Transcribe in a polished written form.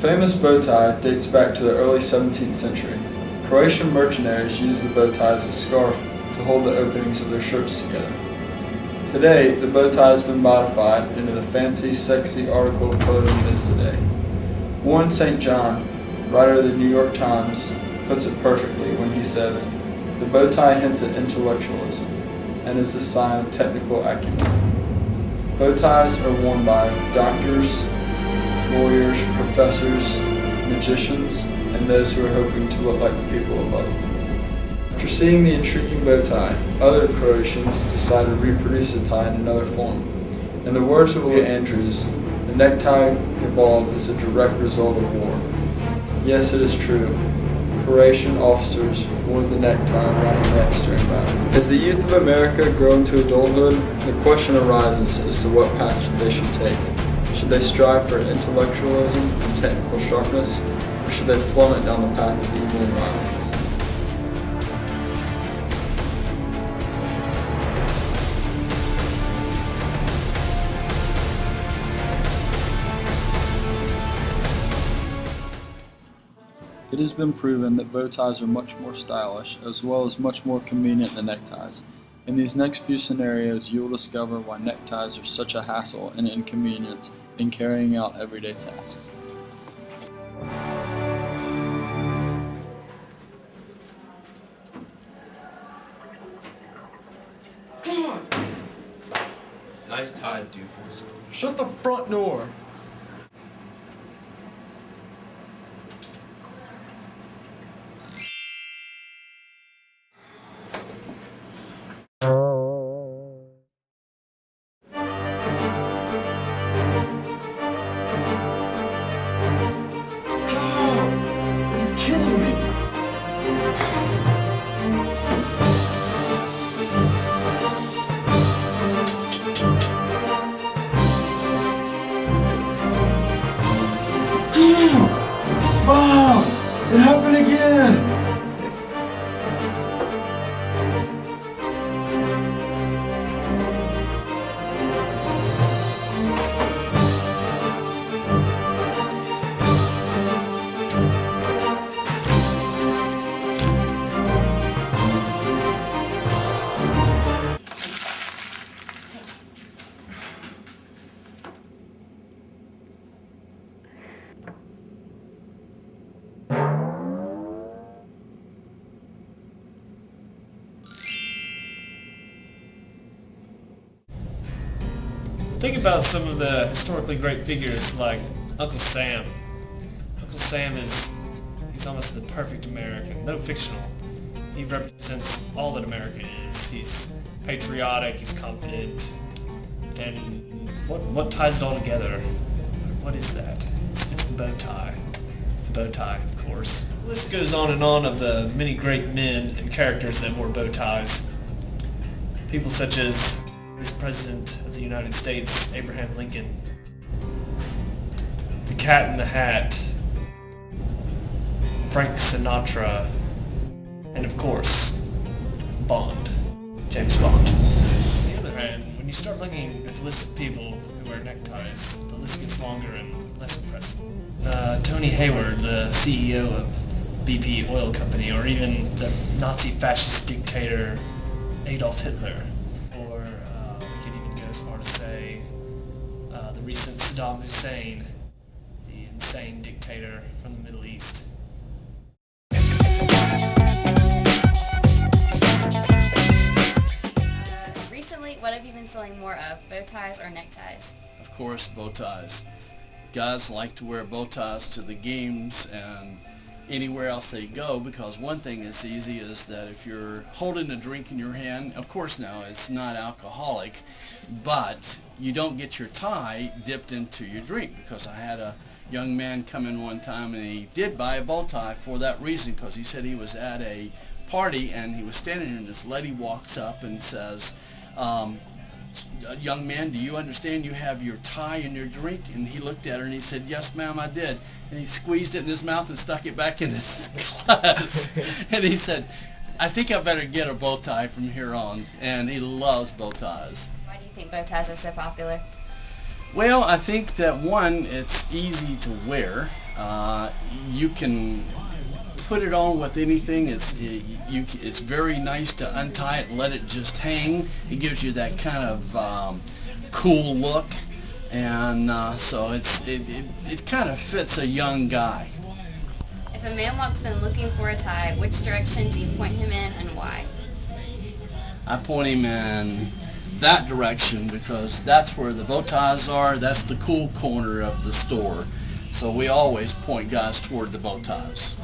famous bow tie dates back to the early 17th century. Croatian mercenaries used the bow tie as a scarf to hold the openings of their shirts together. Today, the bow tie has been modified into the fancy, sexy article of clothing it is today. Warren St. John, writer of the New York Times, puts it perfectly when he says, "The bow tie hints at intellectualism and is a sign of technical acumen." Bow ties are worn by doctors, lawyers, professors, magicians, and those who are hoping to look like the people above. After seeing the intriguing bow tie, other Croatians decided to reproduce the tie in another form. In the words of Leah Andrews, the necktie evolved as a direct result of war. Yes, it is true. Croatian officers wore the necktie around their necks during battle. As the youth of America grow into adulthood, the question arises as to what path they should take. Should they strive for intellectualism and technical sharpness, or should they plummet down the path of evil and violence? It has been proven that bow ties are much more stylish, as well as much more convenient than neckties. In these next few scenarios, you will discover why neckties are such a hassle and inconvenience in carrying out everyday tasks. Come on! Nice tie, doofus. Shut the front door! Mom! It happened again! Think about some of the historically great figures like Uncle Sam. Uncle Sam he's almost the perfect American, though fictional. He represents all that America is. He's patriotic, he's confident, and what ties it all together? What is that? It's the bow tie. It's the bow tie, of course. The list goes on and on of the many great men and characters that wore bow ties. People such as Vice President of the United States, Abraham Lincoln, the Cat in the Hat, Frank Sinatra, and of course, Bond, James Bond. On the other hand, when you start looking at the list of people who wear neckties, the list gets longer and less impressive. Tony Hayward, the CEO of BP Oil Company, or even the Nazi fascist dictator Adolf Hitler. As far to say the recent Saddam Hussein, the insane dictator from the Middle East. Recently, what have you been selling more of, bow ties or neckties? Of course, bow ties. Guys like to wear bow ties to the games and anywhere else they go, because one thing is easy is that if you're holding a drink in your hand, of course now it's not alcoholic, but you don't get your tie dipped into your drink, because I had a young man come in one time and he did buy a bow tie for that reason, because he said he was at a party and he was standing here and this lady walks up and says, "Young man, do you understand you have your tie in your drink?" And he looked at her and he said, "Yes, ma'am, I did." And he squeezed it in his mouth and stuck it back in his glass. And he said, "I think I better get a bow tie from here on." And he loves bow ties. Why do you think bow ties are so popular? Well, I think that one, it's easy to wear. You can put it on with anything. It's very nice to untie it and let it just hang. It gives you that kind of cool look, and so it kind of fits a young guy. If a man walks in looking for a tie, which direction do you point him in and why? I point him in that direction because that's where the bow ties are. That's the cool corner of the store. So we always point guys toward the bow ties.